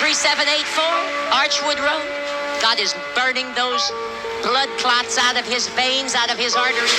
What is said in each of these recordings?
3784 Archwood Road. God is burning those blood clots out of his veins, out of his arteries.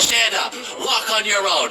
Stand up, walk on your own.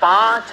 $5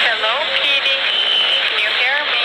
Hello, PD. Can you hear me?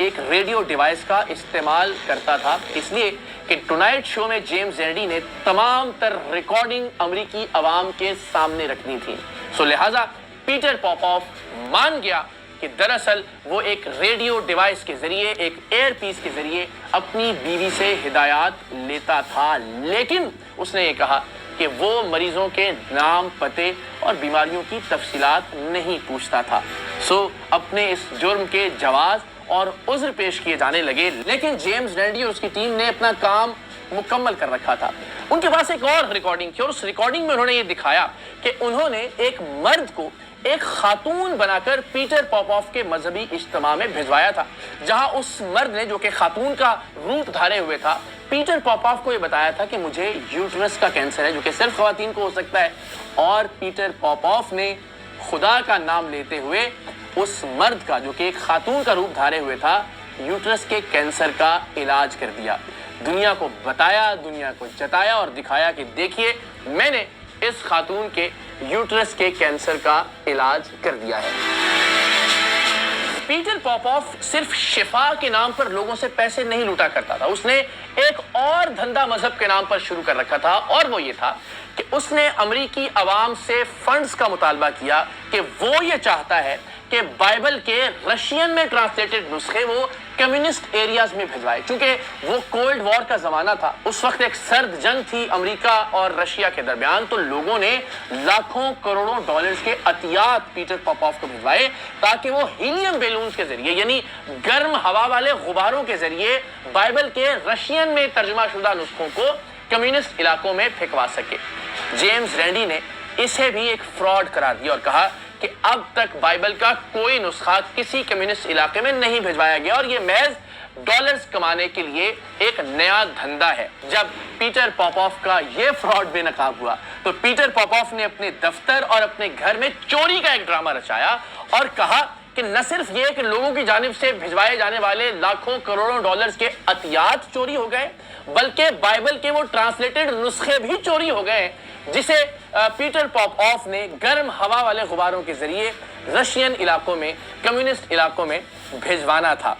ایک radio device کا استعمال کرتا تھا، اس لیے کہ tonight شو میں James رینڈی نے تمام تر ریکارڈنگ امریکی عوام کے سامنے رکھنی تھی، سو لہٰذا پیٹر پاپوف مان گیا کہ دراصل وہ ایک ریڈیو ڈیوائس کے ذریعے، ایک ایئر پیس کے ذریعے اپنی بیوی سے ہدایات لیتا تھا، لیکن اس نے یہ کہا کہ وہ مریضوں کے نام، پتے اور بیماریوں کی تفصیلات نہیں پوچھتا تھا، سو اپنے اس جرم کے جواز اور عذر پیش کیے جانے لگے، لیکن جیمز رینڈی اور اس کی ٹیم نے اپنا کام مکمل کر رکھا تھا۔ ان کے پاس ایک اور ریکارڈنگ تھی اور اس ریکارڈنگ میں انہوں نے یہ دکھایا کہ انہوں نے ایک مرد کو ایک خاتون بنا کر پیٹر پاپوف کے مذہبی اجتماع میں بھجوایا تھا، جہاں اس مرد نے جو کہ خاتون کا روپ دھارے ہوئے تھا، پیٹر پاپوف کو یہ بتایا تھا کہ مجھے یوٹرس کا کینسر ہے جو کہ صرف خواتین کو ہو سکتا ہے، اور پیٹر پاپوف نے خدا کا نام لیتے ہوئے اس مرد کا جو کہ ایک خاتون کا روپ دھارے ہوئے تھا، یوٹرس کے کینسر کا علاج کر دیا، دنیا کو بتایا، دنیا کو جتایا اور دکھایا کہ دیکھیے میں نے اس خاتون کے یوٹرس کے کینسر کا علاج کر دیا ہے۔ پیٹر پاپوف صرف شفا کے نام پر لوگوں سے پیسے نہیں لوٹا کرتا تھا، اس نے ایک اور دھندا مذہب کے نام پر شروع کر رکھا تھا، اور وہ یہ تھا کہ اس نے امریکی عوام سے فنڈز کا مطالبہ کیا کہ وہ یہ چاہتا ہے کہ بائبل کے رشین میں ٹرانسلیٹڈ نسخے وہ کمیونسٹ ایریاز میں بھجوائے، چونکہ وہ کولڈ وار کا زمانہ تھا، اس وقت ایک سرد جنگ تھی امریکہ اور رشیا کے درمیان، تو لوگوں نے لاکھوں کروڑوں ڈالرز کے عطیات پیٹر پاپوف کو بھجوائے تاکہ وہ ہیلیم بیلونز کے ذریعے، یعنی گرم ہوا والے غباروں کے ذریعے بائبل کے رشین میں ترجمہ شدہ نسخوں کو کمیونسٹ علاقوں میں پھینکوا سکے۔ جیمز رینڈی نے اسے بھی ایک فراڈ قرار دیا اور کہا کہ اب تک بائبل کا کوئی نسخہ کسی کمیونسٹ علاقے میں نہیں بھجوایا گیا اور یہ محض ڈالرز کمانے کے لیے ایک نیا دھندا ہے۔ جب پیٹر پاپوف کا یہ فراڈ بے نقاب ہوا تو پیٹر پاپوف نے اپنے دفتر اور اپنے گھر میں چوری کا ایک ڈرامہ رچایا اور کہا کہ نہ صرف یہ کہ لوگوں کی جانب سے بھجوائے جانے والے لاکھوں کروڑوں ڈالرز کے عطیات چوری ہو گئے، بلکہ بائبل کے وہ ٹرانسلیٹڈ نسخے بھی چوری ہو گئے جسے پیٹر پاپوف نے گرم ہوا والے غباروں کے ذریعے رشین علاقوں میں، کمیونسٹ علاقوں میں بھیجوانا تھا۔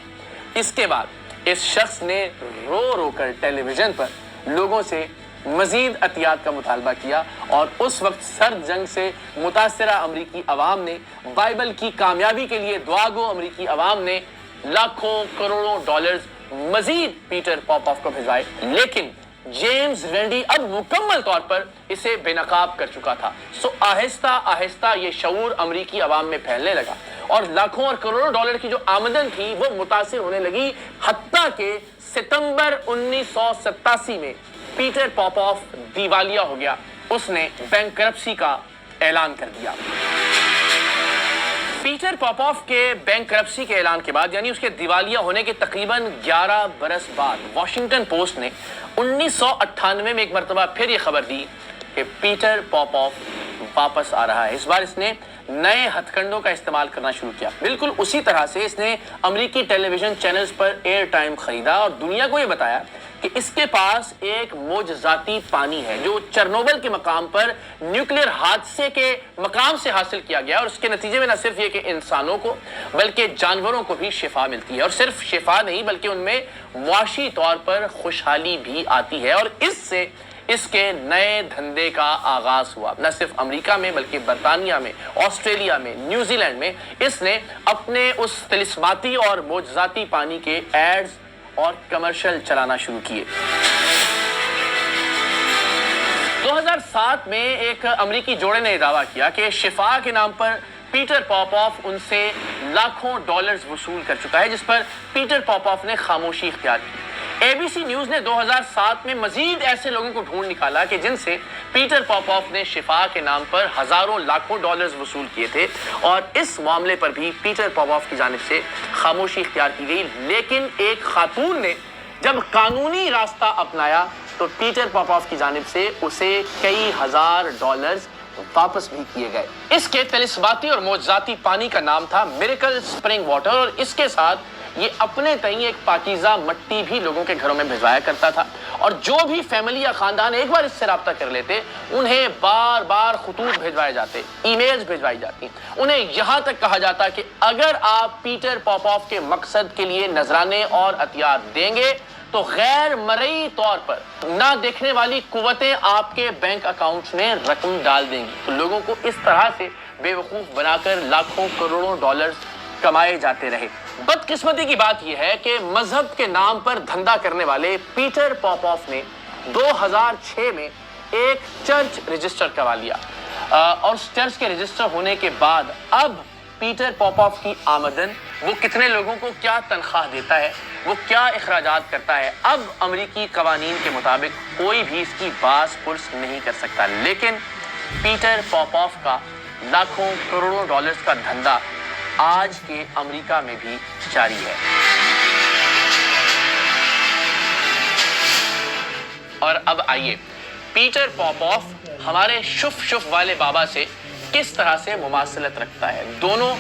اس کے بعد اس شخص نے رو رو کر ٹیلی ویژن پر لوگوں سے مزید عطیات کا مطالبہ کیا، اور اس وقت سرد جنگ سے متاثرہ امریکی عوام نے بائبل کی کامیابی کے لیے دعا گو امریکی عوام نے لاکھوں کروڑوں ڈالرز مزید پیٹر پاپوف کو بھیجوائے، لیکن جیمز رینڈی اب مکمل طور پر اسے بے نقاب کر چکا تھا، سو آہستہ آہستہ یہ شعور امریکی عوام میں پھیلنے لگا اور لاکھوں اور کروڑوں ڈالر کی جو آمدن تھی وہ متاثر ہونے لگی، حتیٰ کہ ستمبر 1987 میں پیٹر پاپوف دیوالیہ ہو گیا، اس نے بینکرپسی کا اعلان کر دیا۔ پیٹر پاپوف کے بینکرپسی کے اعلان کے بعد، یعنی اس کے دیوالیہ ہونے کے تقریباً 11 برس بعد، واشنگٹن پوسٹ نے 1998 میں ایک مرتبہ پھر یہ خبر دی کہ پیٹر پاپوف واپس آ رہا ہے۔ اس بار اس نے نئے ہتھ کنڈوں کا استعمال کرنا شروع کیا، بالکل اسی طرح سے اس نے امریکی ٹیلی ویژن چینلز پر ایئر ٹائم خریدا اور دنیا کو یہ بتایا کہ اس کے پاس ایک معجزاتی پانی ہے جو چرنوبل کے مقام پر نیوکلیئر حادثے کے مقام سے حاصل کیا گیا، اور اس کے نتیجے میں نہ صرف یہ کہ انسانوں کو بلکہ جانوروں کو بھی شفا ملتی ہے، اور صرف شفا نہیں بلکہ ان میں معاشی طور پر خوشحالی بھی آتی ہے، اور اس سے اس کے نئے دھندے کا آغاز ہوا۔ نہ صرف امریکہ میں بلکہ برطانیہ میں، آسٹریلیا میں، نیوزی لینڈ میں اس نے اپنے اس طلسماتی اور معجزاتی پانی کے ایڈز اور کمرشل چلانا شروع کیے۔ 2007 میں ایک امریکی جوڑے نے دعویٰ کیا کہ شفا کے نام پر پیٹر پاپوف ان سے لاکھوں ڈالرز وصول کر چکا ہے، جس پر پیٹر پاپوف نے خاموشی اختیار کی۔ ABC نیوز نے 2007 میں مزید ایسے لوگوں کو ڈھونڈ نکالا کہ جن سے پیٹر پاپوف نے شفا کے نام پر ہزاروں لاکھوں ڈالرز وصول کیے تھے، اور اس معاملے پر بھی پیٹر پاپوف کی جانب سے خاموشی اختیار کی گئی، لیکن ایک خاتون نے جب قانونی راستہ اپنایا تو پیٹر پاپوف کی جانب سے اسے کئی ہزار ڈالرز واپس بھی کیے گئے۔ اس کے طلسماتی اور معجزاتی پانی کا نام تھا میریکل سپرنگ واٹر، اور اس کے ساتھ یہ اپنے تئیں ایک پاکیزہ مٹی بھی لوگوں کے گھروں میں بھجوایا کرتا تھا، اور جو بھی فیملی یا خاندان ایک بار اس سے رابطہ کر لیتے انہیں بار بار خطوط بھیجوائے جاتے، ای میلز بھیجوائی جاتی، انہیں یہاں تک کہا جاتا کہ اگر آپ پیٹر پوپوف کے مقصد کے لیے نذرانے اور عطیات دیں گے تو غیر مرئی طور پر نہ دیکھنے والی قوتیں آپ کے بینک اکاؤنٹس میں رقم ڈال دیں گی۔ تو لوگوں کو اس طرح سے بے وقوف بنا کر لاکھوں کروڑوں ڈالرز کمائے جاتے رہے۔ بدقسمتی کی بات یہ ہے کہ مذہب کے نام پر دھندا کرنے والے پیٹر پوپوف نے 2006 میں ایک چرچ رجسٹر کروا لیا، اور اس چرچ کے رجسٹر ہونے کے بعد اب پیٹر پوپوف کی آمدن، وہ کتنے لوگوں کو کیا تنخواہ دیتا ہے، وہ کیا اخراجات کرتا ہے، اب امریکی قوانین کے مطابق کوئی بھی اس کی باز پرس نہیں کر سکتا۔ لیکن پیٹر پوپوف کا لاکھوں کروڑوں ڈالرز کا دھندا آج کے امریکہ میں بھی جاری ہے۔ اور اب آئیے پیٹر پوپوف ہمارے شف والے بابا سے کس طرح سے مماثلت رکھتا ہے۔ دونوں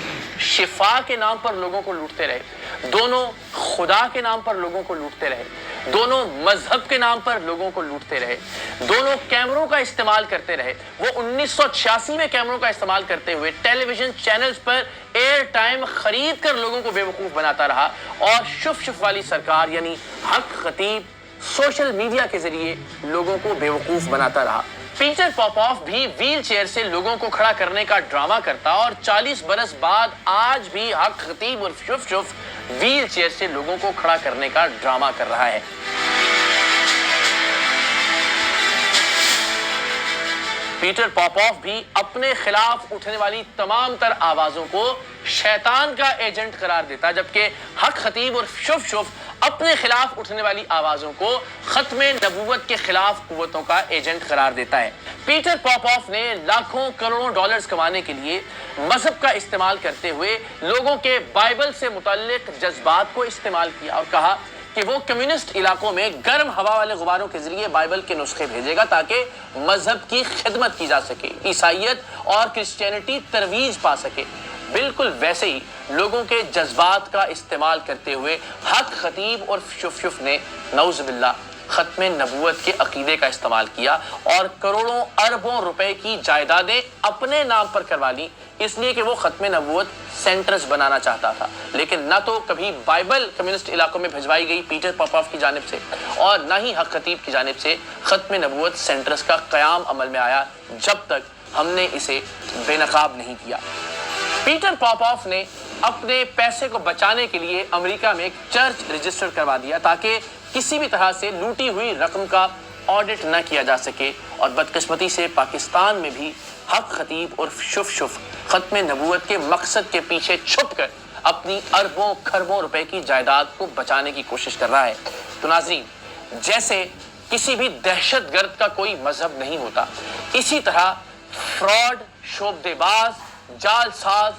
شفا کے نام پر لوگوں کو لوٹتے رہے، دونوں خدا کے نام پر لوگوں کو لوٹتے رہے، دونوں مذہب کے نام پر لوگوں کو لوٹتے رہے، دونوں کیمروں کا استعمال کرتے رہے۔ وہ 1986 میں کیمروں کا استعمال کرتے ہوئے ٹیلی ویژن چینلز پر ایئر ٹائم خرید کر لوگوں کو بے وقوف بناتا رہا، اور شف والی سرکار یعنی حق خطیب سوشل میڈیا کے ذریعے لوگوں کو بے وقوف بناتا رہا۔ پیٹر پوپوف بھی ویل چیئر سے لوگوں کو کھڑا کرنے کا ڈرامہ کرتا، اور 40 برس بعد آج بھی حق خطیب اور شف ویل چیئر سے لوگوں کو کھڑا کرنے کا ڈرامہ کر رہا ہے۔ پیٹر پوپوف بھی اپنے خلاف اٹھنے والی تمام تر آوازوں کو شیطان کا ایجنٹ قرار دیتا، جبکہ حق خطیب اور شف اپنے خلاف اٹھنے والی آوازوں کو ختم نبوت کے خلاف قوتوں کا ایجنٹ قرار دیتا ہے۔ پیٹر پوپوف نے لاکھوں کروڑوں ڈالرز کمانے کے لیے مذہب کا استعمال کرتے ہوئے لوگوں کے بائبل سے متعلق جذبات کو استعمال کیا، اور کہا کہ وہ کمیونسٹ علاقوں میں گرم ہوا والے غباروں کے ذریعے بائبل کے نسخے بھیجے گا تاکہ مذہب کی خدمت کی جا سکے، عیسائیت اور کرسچینٹی ترویج پا سکے۔ بالکل ویسے ہی لوگوں کے جذبات کا استعمال کرتے ہوئے حق خطیب اور شف نے نعوذ باللہ ختم نبوت کے عقیدے کا استعمال کیا، اور کروڑوں اربوں روپے کی جائیدادیں اپنے نام پر کروا لی، اس لیے کہ وہ ختم نبوت سینٹرز بنانا چاہتا تھا۔ لیکن نہ تو کبھی بائبل کمیونسٹ علاقوں میں بھجوائی گئی پیٹر پوپوف کی جانب سے، اور نہ ہی حق خطیب کی جانب سے ختم نبوت سینٹرز کا قیام عمل میں آیا، جب تک ہم نے اسے بے نقاب نہیں کیا۔ پیٹر پوپوف نے اپنے پیسے کو بچانے کے لیے امریکہ میں ایک چرچ رجسٹر کروا دیا تاکہ کسی بھی طرح سے لوٹی ہوئی رقم کا آڈٹ نہ کیا جا سکے، اور بدقسمتی سے پاکستان میں بھی حق خطیب اور شف ختم نبوت کے مقصد کے پیچھے چھپ کر اپنی اربوں کھربوں روپے کی جائیداد کو بچانے کی کوشش کر رہا ہے۔ تو ناظرین، جیسے کسی بھی دہشت گرد کا کوئی مذہب نہیں ہوتا، اسی طرح فراڈ، شعبدے باز، جال ساز،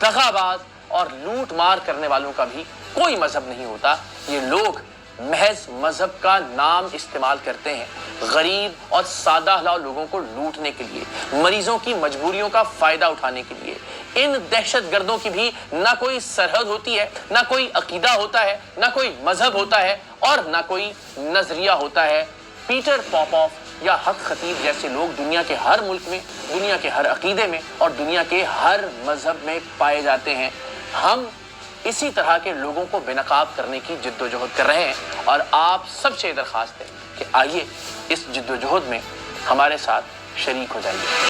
دغا باز اور لوٹ مار کرنے والوں کا بھی کوئی مذہب نہیں ہوتا۔ یہ لوگ محض مذہب کا نام استعمال کرتے ہیں غریب اور سادہ ہلاو لوگوں کو لوٹنے کے لیے، مریضوں کی مجبوریوں کا فائدہ اٹھانے کے لیے۔ ان دہشت گردوں کی بھی نہ کوئی سرحد ہوتی ہے، نہ کوئی عقیدہ ہوتا ہے، نہ کوئی مذہب ہوتا ہے، اور نہ کوئی نظریہ ہوتا ہے۔ پیٹر پوپوف یا حق خطیب جیسے لوگ دنیا کے ہر ملک میں، دنیا کے ہر عقیدے میں اور دنیا کے ہر مذہب میں پائے جاتے ہیں۔ ہم اسی طرح کے لوگوں کو بے نقاب کرنے کی جد و جہد کر رہے ہیں، اور آپ سب سے درخواست ہے کہ آئیے اس جد و جہد میں ہمارے ساتھ شریک ہو جائیے۔